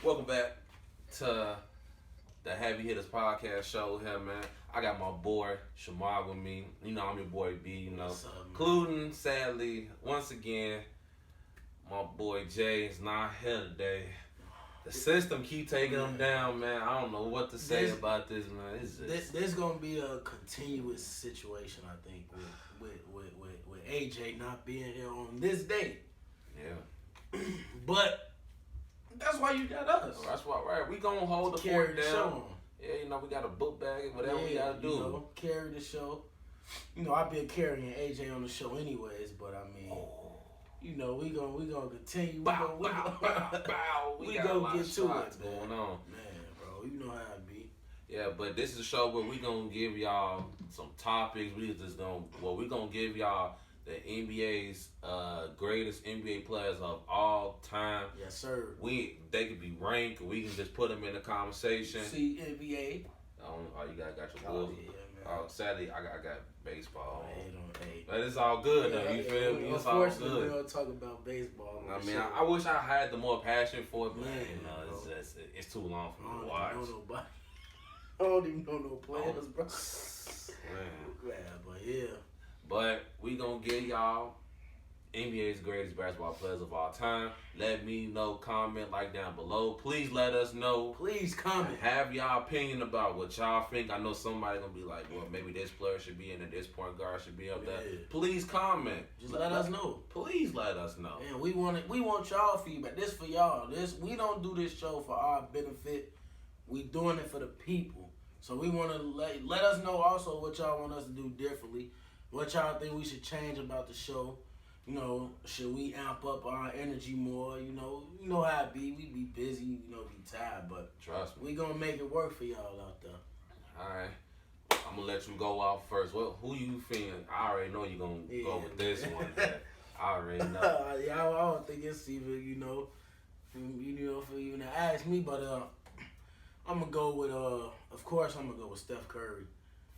Welcome back to the Heavy Hitters Podcast show here, man. I got my boy Shamar with me. You know, I'm your boy B, you know. What's up, man? Including, sadly, once again, my boy Jay is not here today. The system keep taking him down, man. I don't know what to say about this, man. It's just... There's gonna be a continuous situation, I think, with AJ not being here on this day. Yeah. But that's why you got us. That's why, right? We gonna hold the Carry fort the down. show on. Yeah, you know, we got a book bag, whatever we gotta do. You know, carry the show. You know, I've been carrying AJ on the show anyways, but I mean, you know, we gonna continue. Bow. We gonna get to it, man. Going on. Man, bro, you know how it be. Yeah, but this is a show where we gonna give y'all some topics. We gonna give y'all the NBA's greatest NBA players of all time. Yes, sir. They could be ranked. We can just put them in the conversation. See NBA. You got your Oh Bulls. yeah, man. Sadly, I got baseball. Hey. But it's all good though. You feel me? It's all Unfortunately, we good. don't talk about baseball. I mean, I wish I had the more passion for it, but Man, you know, it's too long for I me to don't watch. even know nobody. I don't even know no players, bro. Man. Yeah, but yeah. But we gonna give y'all NBA's greatest basketball players of all time. Let me know, comment, like down below. Please let us know. Please comment. Have y'all opinion about what y'all think. I know somebody gonna be like, well, maybe this player should be in there, this point guard should be up there. Yeah. Please comment. Just let us know. Please let us know. And we want y'all feedback. This for y'all. We don't do this show for our benefit. We doing it for the people. So we want to let us know also what y'all want us to do differently. What y'all think we should change about the show. You know, should we amp up our energy more? You know how it be. We be busy, be tired, but Trust me. we gonna make it work for y'all out there. All right. I'm gonna let you go out first. Who you feeling? I already know you gonna go with this one. I already know. Yeah, I don't think it's even for even to ask me, but I'm gonna go with of course I'm gonna go with Steph Curry.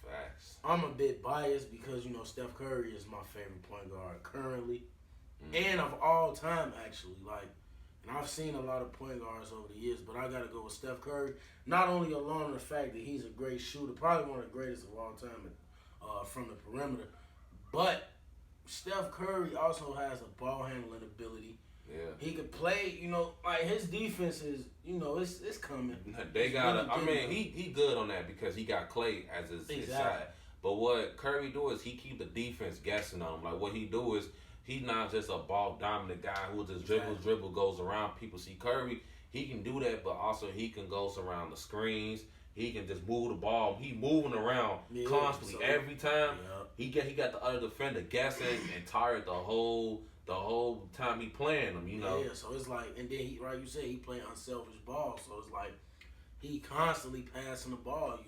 Facts. I'm a bit biased because Steph Curry is my favorite point guard currently, and of all time actually. And I've seen a lot of point guards over the years, but I gotta go with Steph Curry. Not only alone in the fact that he's a great shooter, probably one of the greatest of all time from the perimeter, but Steph Curry also has a ball handling ability. Yeah. He could play. His defense is it's coming. They he good on that because he got Clay as his side. But what Curry do is he keep the defense guessing on him. Like what he do is he's not just a ball dominant guy who just dribble, goes around people. See Curry, he can do that, but also he can go around the screens. He can just move the ball. He moving around constantly every time. Yeah. He got the other defender guessing and tired the whole time he playing them, Yeah, so it's like, and then you say he playing unselfish ball, so it's like he constantly passing the ball,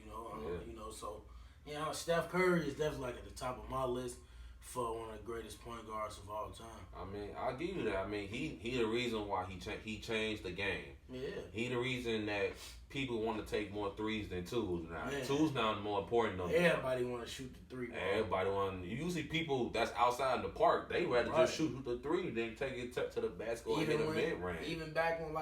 Steph Curry is definitely at the top of my list for one of the greatest point guards of all time. I mean, I'll give you that. I mean, he the reason why he changed the game. Yeah. He the reason that people want to take more threes than twos now. Man. Twos now more important than everybody want to shoot the three ball. Everybody want. Usually people that's outside in the park, they rather just shoot the three than take it to the basket or hit a mid range. Even back when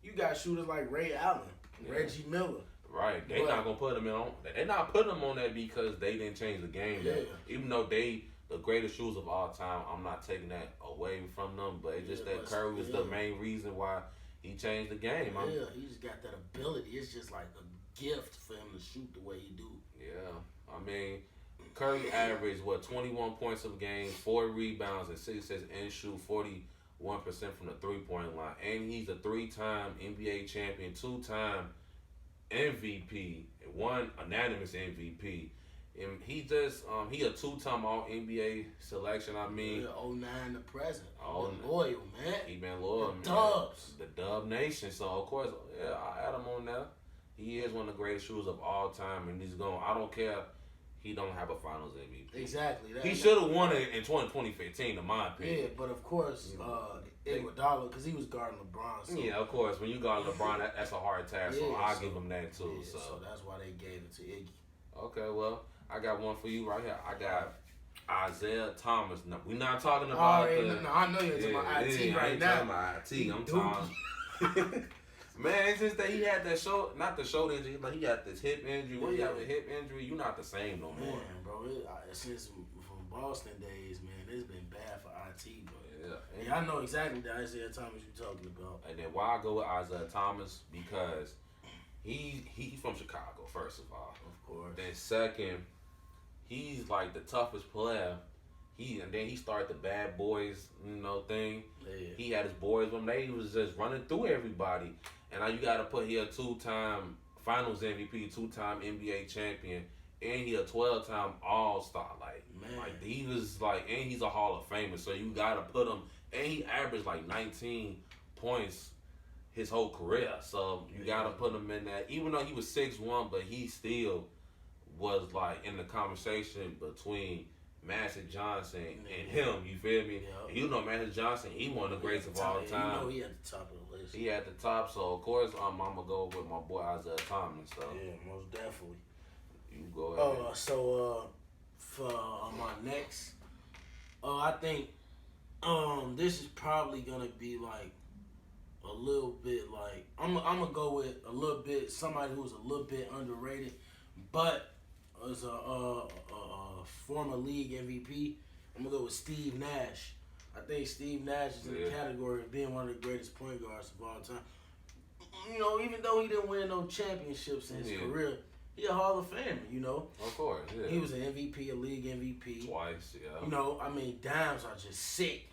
you got shooters like Ray Allen, Reggie Miller. Right, not gonna put them on. They're not putting them on that because they didn't change the game. Yeah. Even though they the greatest shooters of all time, I'm not taking that away from them. But it's just that Curry was the main reason why he changed the game. He just got that ability. It's just like a gift for him to shoot the way he do. Yeah, I mean, Curry averaged 21 points a game, 4 rebounds, and 6 assists, and shoot 41% from the 3-point line. And he's a 3-time NBA champion, 2-time MVP, 1 unanimous MVP. And he just he a 2-time All NBA selection. I mean, 09 to present. Loyal, man. He been loyal, the Dubs. The Dub Nation. So of course, I add him on there. He is one of the greatest shooters of all time, and he's going. I don't care. He don't have a Finals MVP. Exactly. He should have won it in 2015, in my opinion. Yeah, but of course, Iguodala, because he was guarding LeBron. So. Yeah, of course. When you guard LeBron, that's a hard task. So I'll give him that too. Yeah, so that's why they gave it to Iggy. Okay, well, I got one for you right here. I got Isaiah Thomas. No, we're not talking about I know you're talking about IT right now. I'm talking about IT. I'm talking. Man, it's just that he had that not the shoulder injury, but he got this hip injury. When you have a hip injury, you're not the same no more. Man, bro, since from Boston days, man, it's been bad for IT, bro. Yeah, I know exactly the Isaiah Thomas you're talking about. And then why I go with Isaiah Thomas? Because he's from Chicago, first of all. Of course. Then second, he's like the toughest player. And then he started the bad boys, thing. Yeah. He had his boys with him. They was just running through everybody. And now you got to put here a 2-time Finals MVP, 2-time NBA champion, and he a 12-time All-Star. Like he was like, and he's a Hall of Famer. So you got to put him. And he averaged like 19 points his whole career. So you got to put him in that. Even though he was 6'1", but he still was like in the conversation between Magic Johnson and him, you feel me? Yeah. You know Magic Johnson, he one of the greatest of all time. You know he at the top of the list. He at the top, so of course I'm gonna go with my boy Isaiah Thomas. So yeah, most definitely. You go ahead. For my next, I think this is probably gonna be like a little bit like I'm gonna go with a little bit somebody who's a little bit underrated, but as a former league MVP, I'm gonna go with Steve Nash. I think Steve Nash is in the category of being one of the greatest point guards of all time. Even though he didn't win no championships in his career, he a Hall of Famer, Of course, yeah. He was an MVP, a league MVP. Twice, yeah. Dimes are just sick,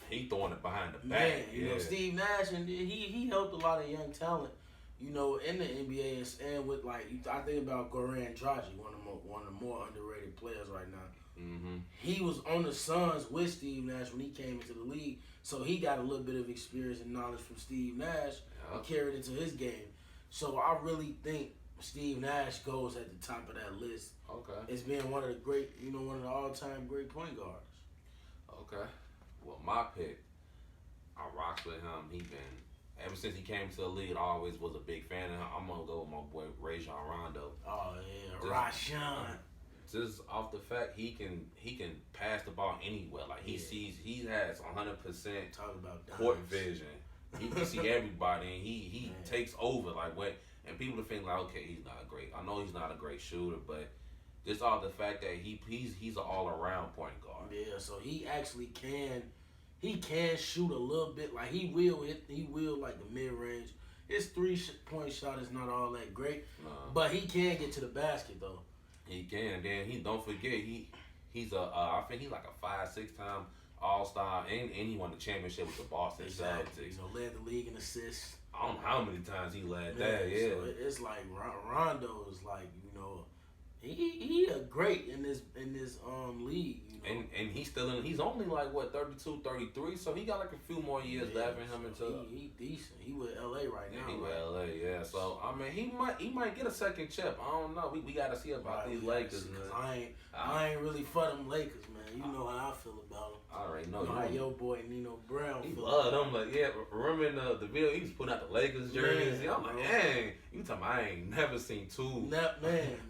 He throwing it behind the back. Man, Steve Nash, and he helped a lot of young talent, in the NBA, and with I think about Goran Dragic, one of the more underrated players right now. Mm-hmm. He was on the Suns with Steve Nash when he came into the league, so he got a little bit of experience and knowledge from Steve Nash and carried into his game. So I really think Steve Nash goes at the top of that list. Okay. As being one of the great, one of the all-time great point guards. Okay. Well, my pick, I rocks with him. Ever since he came to the league, I always was a big fan of him. I'm going to go with my boy Rajon Rondo. Oh, yeah, Rajon. Just off the fact he can pass the ball anywhere. Like he has 100% Talk about court vision. He can see everybody, and he takes over. And people think like, okay, he's not great. I know he's not a great shooter, but just off the fact that he's an all around point guard. Yeah, so he actually can shoot a little bit. Like he will like the mid range. His 3-point shot is not all that great, but he can get to the basket though. He can. And then don't forget he's I think he's like a 5-6-time All-Star, and he won the championship with the Boston Celtics. Led the league in assists. I don't know how many times he led that. Yeah, so it's like Rondo is like he a great in this league. And he's still in. He's only like 32, 33, so he got like a few more years left in him until he decent. He with LA right now. He with LA, yeah. So I mean, he might get a second chip. I don't know. We got to see about these Lakers. I ain't really for them Lakers, man. You know how I feel about them. I already know. How your boy Nino Brown. He loved them. Like remember in the video he was putting out the Lakers jerseys. I'm like, dang, you talking? I ain't never seen two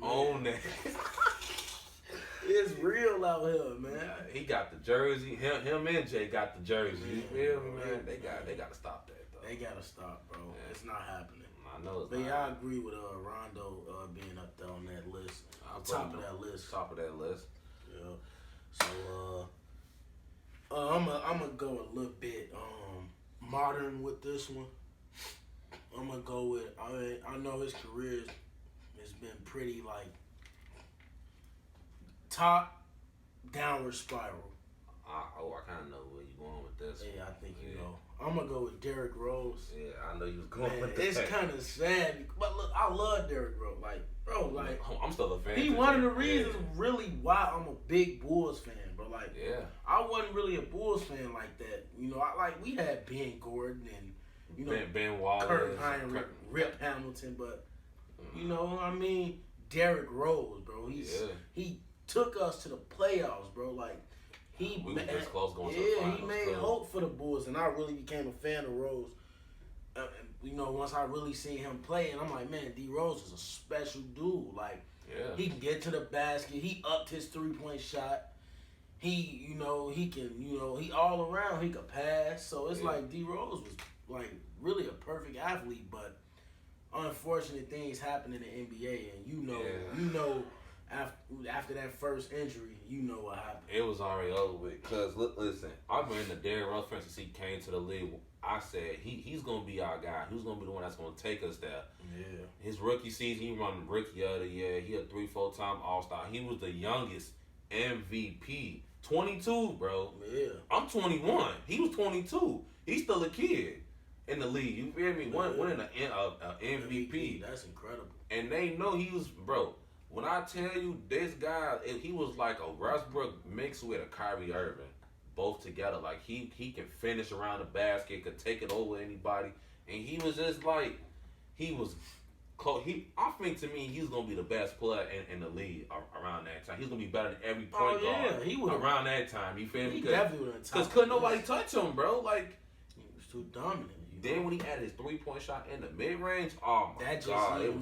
on that. It's real out here, man. He got the jersey. Him and Jay got the jersey. You feel me, man? They got to stop that though. They got to stop, bro. Yeah. It's not happening. I know it's but not. I agree with Rondo being up there on that list. Top of that list. Top of that list. Yeah. So I'm gonna go a little bit modern with this one. I'm gonna go with I know his career has been pretty like top downward spiral. I kind of know where you're going with this. Yeah, I think you know. I'm gonna go with Derrick Rose. Yeah, I know you was going with that. It's kind of sad, but look, I love Derrick Rose. I'm still a fan. He one of the reasons really why I'm a big Bulls fan, bro. I wasn't really a Bulls fan like that. We had Ben Gordon and Ben Wallace, Kurt Heinrich, Rip Hamilton, but Derrick Rose, bro. He took us to the playoffs, bro. We were this close going to the finals. He made hope for the Bulls, and I really became a fan of Rose. Once I really seen him play, and I'm like, man, D Rose is a special dude. He can get to the basket. He upped his 3-point shot. He can, he all around. He could pass. So it's like D Rose was really a perfect athlete, but unfortunate things happen in the NBA, and you know, after that first injury, you know what happened. It was already over with. Cause listen, I remember the Derrick Rose, for instance, he came to the league. I said he's gonna be our guy. He's gonna be the one that's gonna take us there. Yeah. His rookie season, he won Rookie of the Year. He a 3-4 time All Star. He was the youngest MVP. 22, bro. Yeah. I'm 21. He was 22. He's still a kid in the league. You feel me? Winning an MVP. That's incredible. And they know he was, bro. When I tell you this guy, he was like a Westbrook mixed with a Kyrie Irving, both together. Like he can finish around the basket, could take it over anybody, and he was just like he was. I think to me he's gonna be the best player in the league around that time. He's gonna be better than every point guard he would around that time. You feel me? He definitely would. Because couldn't nobody touch him, bro. Like he was too dominant. Then when he had his 3-point shot in the mid range, oh my that just God, it was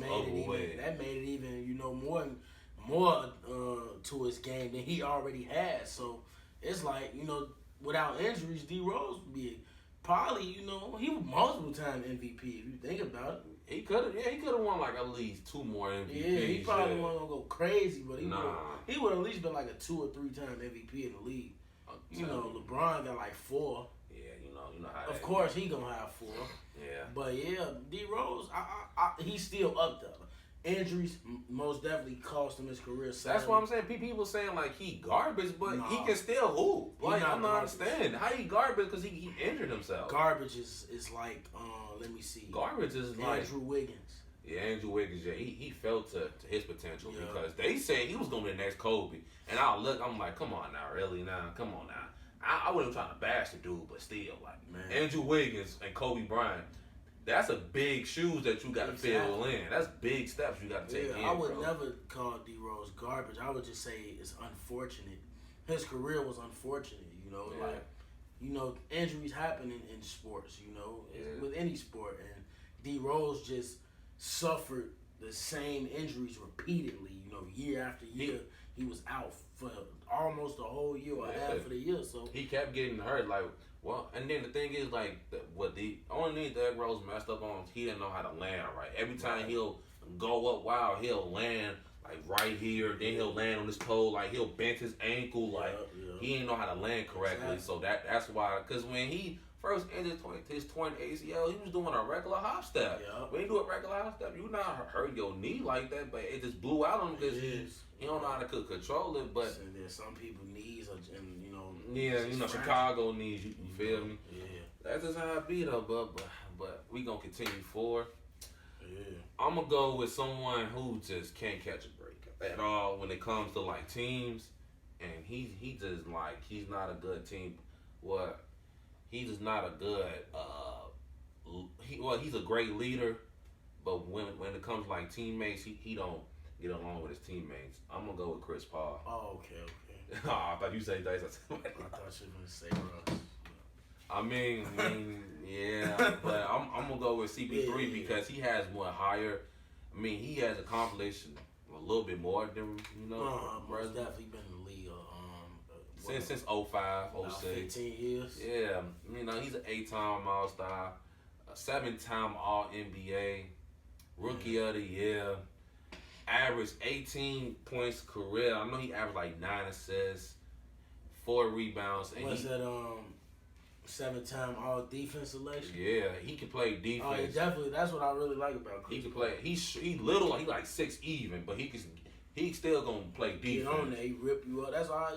that made it even more to his game than he already had. So it's like without injuries, D Rose would be probably he was multiple time MVP if you think about it. He could have won like at least 2 more MVPs. Yeah, he probably wasn't gonna go crazy, but he would at least been like a 2 or 3 time MVP in the league. LeBron got like 4. Yeah, you know how. Of course, he gonna have 4. Yeah. But yeah, D Rose, he's still up there. Injuries most definitely cost him his career. That's what I'm saying. People saying like he garbage, but he can still hoop. Like I'm not understanding how he garbage because he injured himself. Garbage is like let me see. Garbage is like Andrew Wiggins. Yeah, Andrew Wiggins. Yeah, he fell to his potential because they said he was gonna be the next Kobe, and I'm like, come on now, really now, come on now. I wasn't trying to bash the dude, but still, like Andrew Wiggins and Kobe Bryant. That's a big shoes that you got to fill in. That's big steps you got to take in. I would never call D Rose garbage. I would just say it's unfortunate. His career was unfortunate. Injuries happen in sports. With any sport, and D Rose just suffered the same injuries repeatedly. Year after year, he was out for almost a whole year or half of the year. So he kept getting hurt. And then the thing is, the only thing Derrick Rose messed up on, he didn't know how to land right. Every time he'll go up wild, he'll land like right here, then he'll land on his toe, like he'll bend his ankle, he didn't know how to land correctly. Exactly. So that's why, because when he first entered his torn ACL, he was doing a regular hop step. Yeah. When you do a regular hop step, you not hurt your knee like that, but it just blew out on him because he don't know how to control it. But there's some people knees and Chicago knees. You feel me? Yeah. That's just how it be though. But we gonna continue forward. Yeah. I'm gonna go with someone who just can't catch a break at all when it comes to like teams, and he just like he's not a good team. He's just not a good. He's a great leader, but when it comes to like teammates, he don't get along with his teammates. I'm gonna go with Chris Paul. Oh, okay. I thought you said Dice. I thought you were gonna say Russ. I mean, yeah, but I'm gonna go with CP3 because he has more higher. I mean, he has accomplished a little bit more than Russ definitely been in the league since 05, 06. 15 years. Yeah, he's an 8-time All-Star, a 7-time All-NBA, Rookie of the Year, averaged 18 points career. I know he averaged like 9 assists, 4 rebounds. And What's that? 7-time All-Defense selection. Yeah, he can play defense. Oh, yeah, definitely. That's what I really like about Chris. He can play. He little. He like 6 even, but he still gonna play defense. Get on there, he rip you up. That's why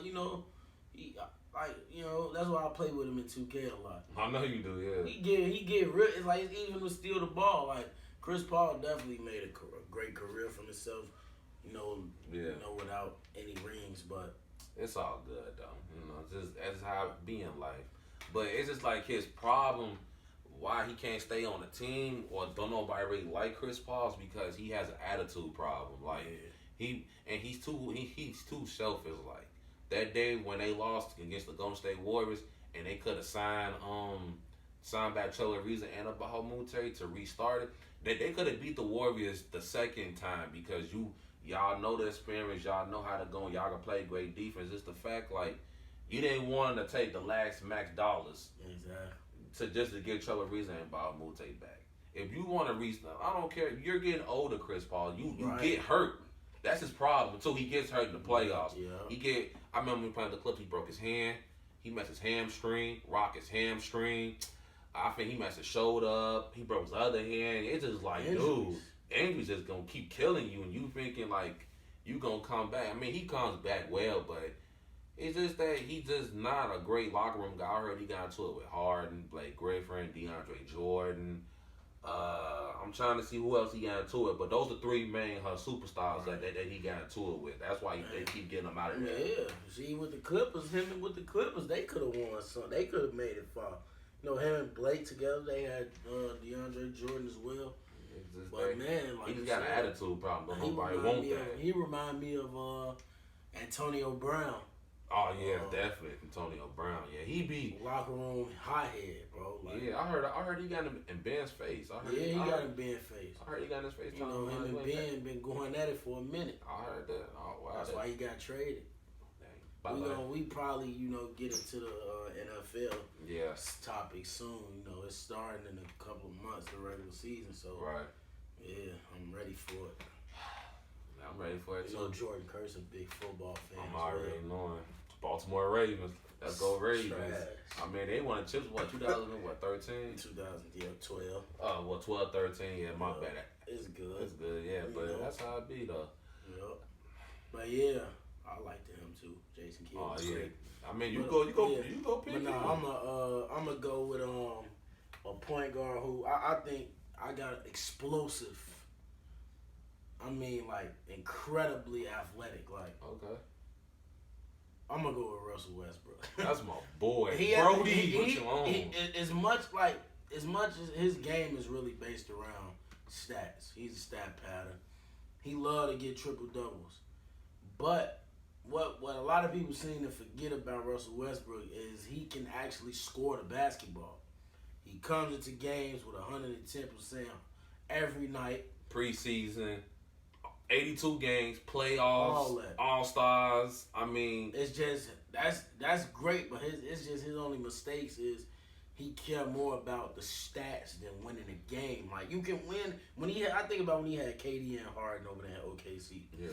that's why I play with him in 2K a lot. I know you do, yeah. He get real. It's like it's even to steal the ball. Like Chris Paul definitely made a great career for himself. Without any rings, but it's all good though. That's how it be in life. But it's just like his problem. Why he can't stay on the team or don't nobody really like Chris Paul is because he has an attitude problem. Like he's too selfish. Like that day when they lost against the Golden State Warriors and they could have signed back Trevor Ariza and Bahomute to restart it. They could have beat the Warriors the second time because y'all know the experience, y'all know how to go, and y'all can play great defense. It's the fact like you didn't want to take the last max dollars exactly to get Trevor Ariza and Bahomute back. if you want to reach them, I don't care. You're getting older, Chris Paul. You Right. get hurt. That's his problem until he gets hurt in the playoffs. Yeah. I remember when we playing the Clips, he broke his hand. He messed his hamstring, rocked his hamstring. I think he messed his shoulder up. He broke his other hand. It's just like, dude, injuries just going to keep killing you. And you thinking like you going to come back. I mean, he comes back well, but it's just that he's just not a great locker room guy. I heard he got into it with Harden, Blake Griffin, DeAndre Jordan. I'm trying to see who else he got into it, but those are three main superstars that he got into it with. That's why they keep getting him out of there. Yeah, see, with the Clippers, they could have won something. They could have made it far. You know, him and Blake together, they had DeAndre Jordan as well. But man, like he just got an attitude problem. But nobody won't that. He remind me of Antonio Brown. Oh yeah, definitely Antonio Brown. Yeah, he be locker room hothead, bro. Like, yeah, I heard he got him in Ben's face. He got in Ben's face. I heard he got in his face. You know, him and Ben been going at it for a minute. I heard that. Oh wow, that's why he got traded. We probably get into the NFL topic soon. You know, it's starting in a couple of months, the regular season. So yeah, I'm ready for it. I'm ready for it too. You know, Jordan Kerr's a big football fan. I'm already knowing. Baltimore Ravens. Let's go Ravens. Trash. I mean, they won chips, 2013? 12. 12, 13, yeah, my bad. It's good. It's good, yeah, but that's how it be, though. Yep. But yeah, I liked him too, Jason Kidd. Oh, yeah. Great. I mean, you go pick him. But no, I'm gonna go with a point guard who I think I got explosive. I mean, like, incredibly athletic. Like, okay. I'm gonna go with Russell Westbrook. That's my boy. Brody, as much as his game is really based around stats. He's a stat pattern. He love to get triple doubles. But what a lot of people seem to forget about Russell Westbrook is he can actually score the basketball. He comes into games with 110% every night. Preseason. 82 games, playoffs, all stars. I mean, it's just that's great, but it's just his only mistakes is he care more about the stats than winning a game. Like, you can win I think about when he had KD and Harden over there at OKC. Yeah,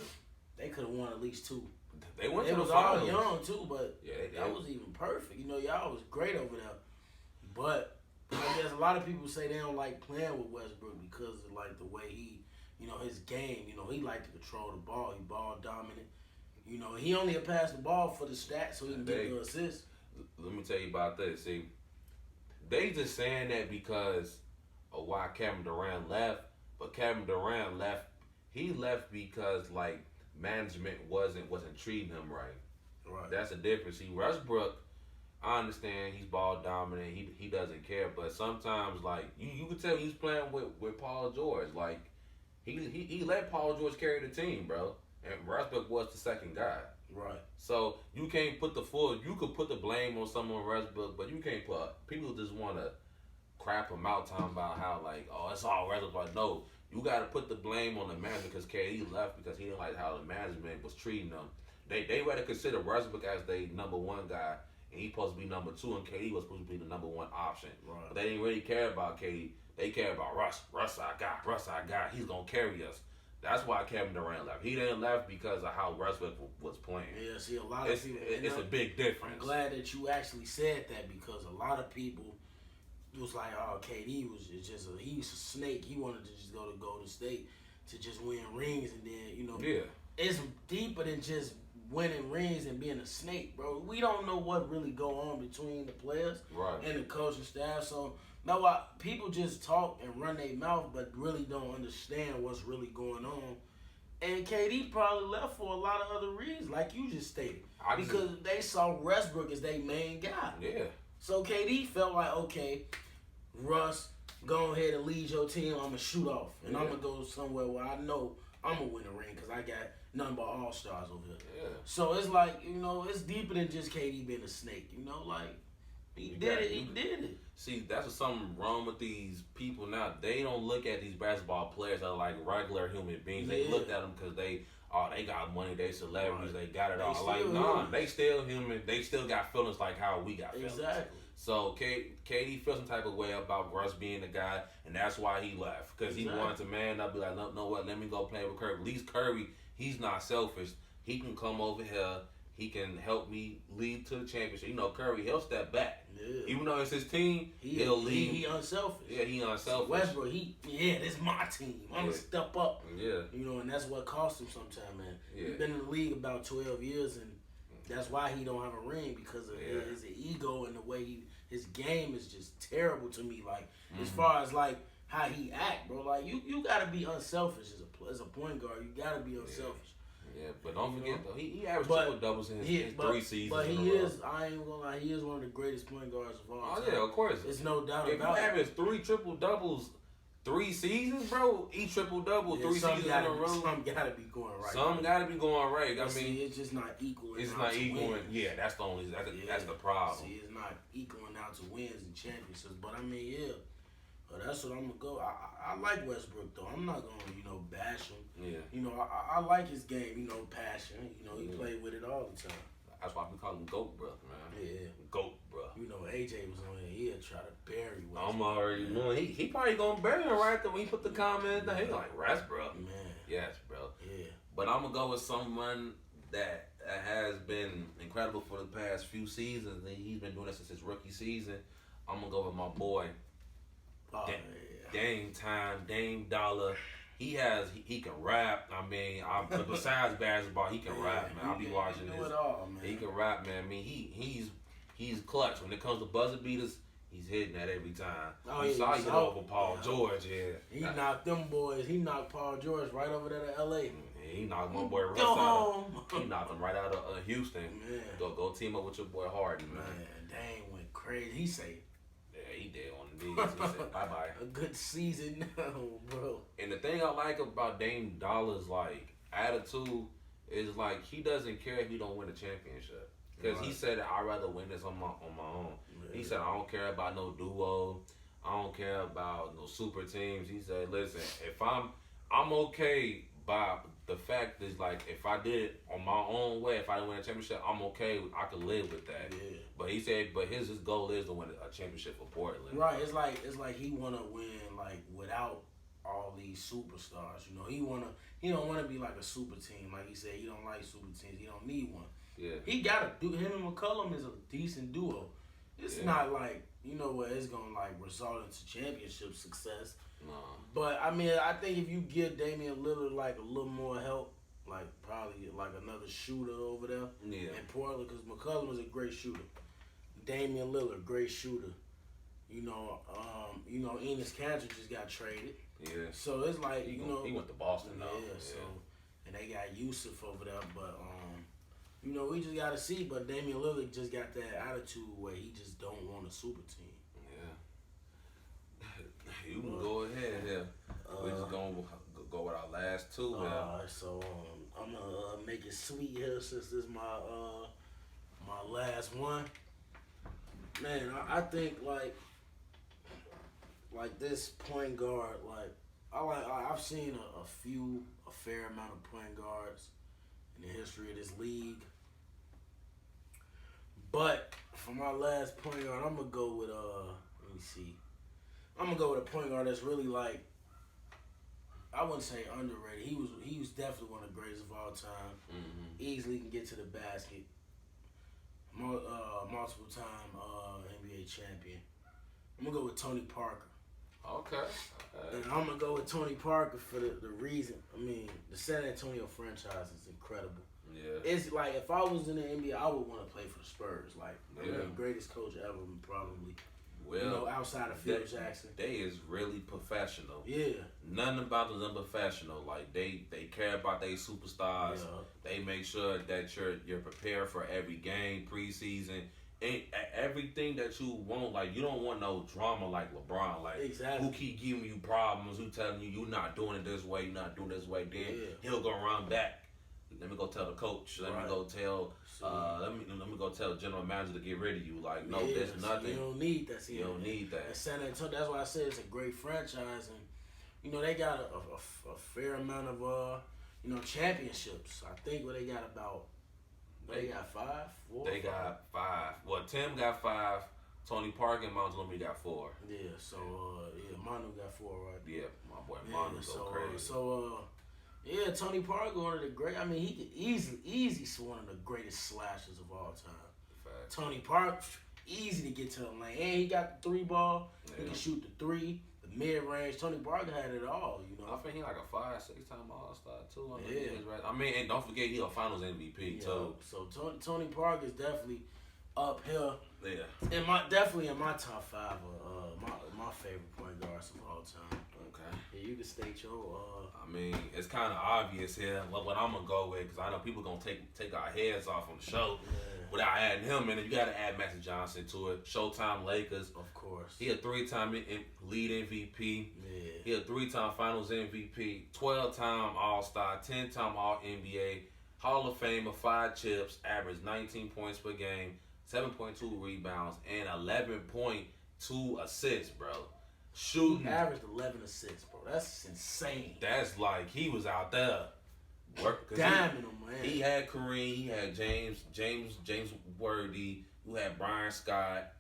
they could have won at least two. They went to the finals. All young too, but that was even perfect. You know, y'all was great over there. But I guess a lot of people say they don't like playing with Westbrook because of like the way he. You know, his game, he liked to control the ball. He ball dominant. You know, he only passed the ball for the stats so he can get the assist. Let me tell you about this. See, they just saying that because of why Kevin Durant left. But Kevin Durant left. He left because, like, management wasn't treating him right. Right. That's the difference. See, Westbrook, I understand he's ball dominant. He doesn't care. But sometimes, like, you could tell he's playing with Paul George. Like, He let Paul George carry the team, bro. And Westbrook was the second guy. Right. So you can't put you could put the blame on someone Westbrook, but you can't people just want to crap him out talking about how, like, oh, it's all Westbrook. But no, you got to put the blame on the manager because KD left because he didn't like how the management was treating them. They rather consider Westbrook as their number one guy, and he's supposed to be number two, and KD was supposed to be the number one option. Right. But they didn't really care about KD. They care about Russ. Russ, I got. He's going to carry us. That's why Kevin Durant left. He didn't left because of how Westbrook was playing. Yeah, see, a lot of people... It's a big difference. I'm glad that you actually said that because a lot of people was like, oh, KD was just he was a snake. He wanted to just go to Golden State to just win rings and then, Yeah. It's deeper than just winning rings and being a snake, bro. We don't know what really go on between the players and the coaching staff, so... No, people just talk and run their mouth, but really don't understand what's really going on. And KD probably left for a lot of other reasons, like you just stated, because they saw Westbrook as their main guy. Yeah. So KD felt like, okay, Russ, go ahead and lead your team. I'm gonna shoot off, and I'm gonna go somewhere where I know I'm gonna win a ring because I got nothing but all stars over here. Yeah. So it's like, it's deeper than just KD being a snake. Like. He did it. See, that's what's something wrong with these people now. They don't look at these basketball players as like regular human beings. They look at them because they got money, they celebrities, they got it all. Like, nah, they still human. They still got feelings like how we got feelings. Exactly. So KD feels some type of way about Russ being the guy, and that's why he left. Because he wanted to man up, be like, no, know what, let me go play with Curry. At least Curry, he's not selfish. He can come over here. He can help me lead to the championship. You know, Curry, he'll step back. Yeah. Even though it's his team, he'll lead. He unselfish. Yeah, he unselfish. Westbrook, this is my team. I'm going to step up. Yeah. You know, and that's what cost him sometimes, man. Yeah. He's been in the league about 12 years, and that's why he don't have a ring, because of his ego and the way his game is just terrible to me. Like, as far as, like, how he act, bro. Like, you got to be unselfish as a point guard. You got to be unselfish. Yeah, but don't forget though, he averaged triple doubles in his 3 seasons. But he is, I ain't gonna lie, he is one of the greatest point guards of all time. Oh yeah, of course. There's no doubt if about it. If you average 3 triple doubles 3 seasons, bro, each triple double 3 seasons in a row. Some gotta be going right. Some gotta be going right. I mean, it's just not equal. It's not equal. Yeah, that's the only. That's the problem. See, it's not equaling out to wins and championships. But I mean, yeah. But that's what I'm gonna go. I like Westbrook though. I'm not gonna bash him. Yeah. You know, I like his game. Passion. You know, he played with it all the time. That's why we call him GOAT, bro, man. Yeah. GOAT, bro. You know, AJ was on here. He'd try to bury Westbrook. I'm already knowing. He probably gonna bury him right there when he put the comment down. He's like, Westbrook. Man. Yes, bro. Yeah. But I'm gonna go with someone that has been incredible for the past few seasons, and he's been doing this since his rookie season. I'm gonna go with my boy. Dame Dollar. He can rap. I mean, besides basketball, he can rap, man. I'll be watching this. All, man. He can rap, man. I mean, he's clutch when it comes to buzzer beaters. He's hitting that every time. You saw he hit over Paul George. Yeah, he knocked them boys. He knocked Paul George right over there to L.A. He knocked my boy Russ out. He knocked him right out of Houston. Man. Go team up with your boy Harden, man. Dang went crazy. He said. Yeah, he did on the knees. He said bye-bye. A good season now, bro. And the thing I like about Dame Dollar's like attitude is like he doesn't care if he don't win a championship. Because he said I'd rather win this on my own. Yeah. He said I don't care about no duo. I don't care about no super teams. He said, listen, if I'm okay by the fact is like if I did it on my own way, if I didn't win a championship, I'm okay. I could live with that. Yeah. But he said, his goal is to win a championship for Portland. Right. It's like he wanna win like without all these superstars. You know, he don't wanna be like a super team. Like he said, he don't like super teams. He don't need one. Yeah. He gotta do. Him and McCollum is a decent duo. It's not like where it's gonna like result into championship success. No. But I mean, I think if you give Damian Lillard like a little more help, like probably like another shooter over there in Portland, because McCollum is a great shooter. Damian Lillard, great shooter. You know, Enes Kanter just got traded. Yeah. So it's like he went to Boston though. Yeah. So and they got Yusuf over there, but we just gotta see. But Damian Lillard just got that attitude where he just don't want a super team. Yeah. You can go ahead here. We're just gonna go with our last two here. So I'm gonna make it sweet here since this is my last one. Man, I think like this point guard, like I've seen a fair amount of point guards in the history of this league. But for my last point guard, I'm gonna go with let me see. I'm gonna go with a point guard that's really like, I wouldn't say underrated. He was definitely one of the greatest of all time. Mm-hmm. Easily can get to the basket. Multiple time NBA champion. I'm gonna go with Tony Parker. Okay. And I'm gonna go with Tony Parker for the reason. I mean, the San Antonio franchise is incredible. Yeah. It's like if I was in the NBA, I would want to play for the Spurs. Like the greatest coach ever, probably. Well, outside of Phil Jackson. They is really professional. Yeah. Nothing about them unprofessional. Like they care about their superstars. Yeah. They make sure that you're prepared for every game, preseason, and everything that you want. Like you don't want no drama like LeBron. Like exactly. Who keep giving you problems? Who telling you you're not doing it this way? You're not doing it this way. Then he'll go run back. Let me go tell the coach. Let me go tell. Let me go tell the general manager to get rid of you. Like no, there's nothing. You don't need that. You don't need that. And San Antonio. That's why I said it's a great franchise, and they got a fair amount of championships. I think they got about. They got 5, 4. They got 5. Well, Tim got 5. Tony Parker and Montgomery got 4. Yeah, so Manu got 4, right? Yeah, my boy Manu go crazy. Yeah, Tony Parker, one of the great. I mean, he could easy one of the greatest slashers of all time. Fact. Tony Parker, easy to get to the lane, and he got the 3 ball. Yeah. He can shoot the 3, the mid range. Tony Parker had it all, you know. I think he like a 5-6 time All-Star too. Right. I mean, and don't forget he a Finals MVP too. So Tony Parker is definitely up here. Yeah. Definitely in my top 5 of my favorite point guards of all time. Okay. Yeah, you can state your. I mean, it's kind of obvious here what I'm gonna go with because I know people gonna take our heads off on the show without adding him in. You gotta add Magic Johnson to it. Showtime Lakers, of course. He a 3-time lead MVP. Yeah. He a 3-time Finals MVP, 12-time All-Star, 10-time All-NBA, Hall of Famer, 5 chips, averaged 19 points per game, 7.2 rebounds, and 11.2 assists, bro. Shooting. He averaged 11 assists, bro. That's insane. That's like he was out there working. Diamond him, man. He had Kareem. He had James Worthy. You had Brian Scott.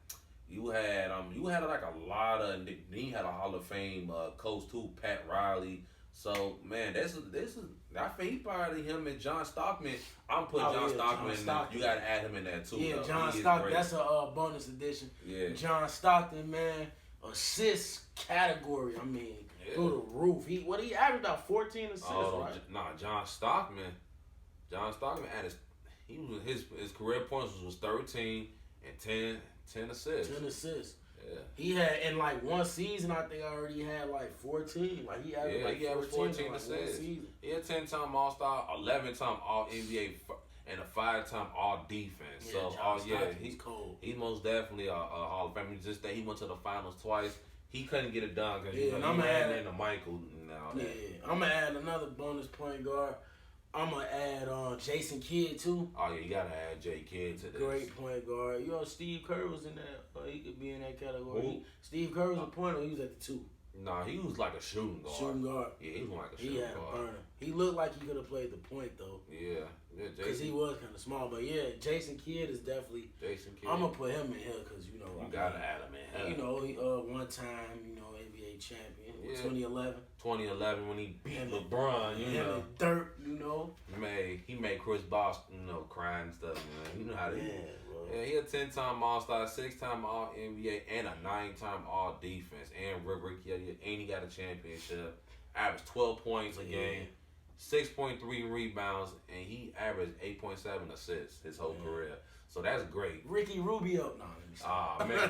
You had like a lot of. Then you had a Hall of Fame coach too, Pat Riley. So man, this is. I think he probably him and John Stockman. I'm putting John Stockman in there. You gotta add him in there too. Yeah, though. John Stockman. That's a bonus edition. Yeah, John Stockton, man. Assist category, I mean, through the roof. He averaged about 14 assists, right? Nah, John Stockman added his career points was 13 and 10 assists. 10 assists. Yeah. He had in like one season, I think I already had like 14. Like he averaged 14 assists. He had 10-time All-Star, 11-time All-NBA, and a 5-time All-Defense. He's cold. He's most definitely a Hall of Famer. Just that he went to the finals twice. He couldn't get it done because he ran into Michael and all that. Yeah, I'm gonna add another bonus point guard. I'm gonna add Jason Kidd too. Oh yeah, you gotta add J Kidd to this. Great point guard. You know, Steve Kerr was in that. He could be in that category. Who? Steve Kerr was a point, or he was at the 2. Nah, he was like a shooting guard. Shooting guard. Yeah, he was like a shooting guard. He had a burner. He looked like he could have played the point though. Yeah, because he was kind of small. But yeah, Jason Kidd is definitely. Jason Kidd. I'm gonna put him in here because you gotta add him in here. You know, he one time NBA champion. 2011 when he beat LeBron. You know, Dirt. You know, he made Chris Bosh cry and stuff. Man, you know how to. Yeah, he a 10-time All-Star, 6-time All-NBA, and a 9-time All-Defense, and he got a championship. Averaged 12 points a game, 6.3 rebounds, and he averaged 8.7 assists his whole career. So that's great. Ricky Rubio. No, let me see.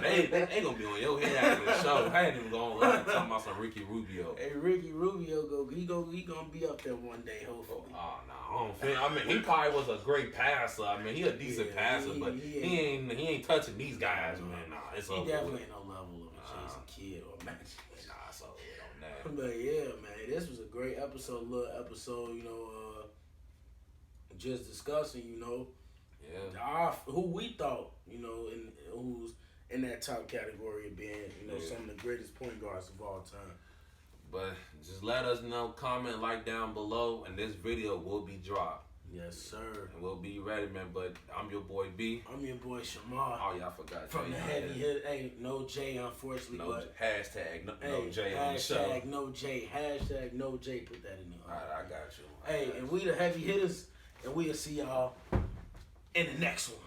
Man, they gonna be on your head after the show. I ain't even gonna lie talking about some Ricky Rubio. Hey, Ricky Rubio he gonna be up there one day, hopefully. Oh no, I don't think. I mean, he probably was a great passer. I mean, he a decent passer, but he ain't touching these guys, man. Nah, it's over. He definitely ain't no level of a Jason Kidd or Magic. Nah, so on that. But yeah, man, this was a great episode, just discussing, who we thought, who's in that top category of being, some of the greatest point guards of all time. But just let us know, comment, like down below, and this video will be dropped. Yes, sir. And we'll be ready, man. But I'm your boy B. I'm your boy Shamar. Oh, y'all forgot. From the heavy hit. Hey, no J, unfortunately. Hashtag no J on the show. Hashtag no J. Hashtag no J. Put that in there. All right, I got you. And we the heavy hitters, and we'll see y'all in the next one.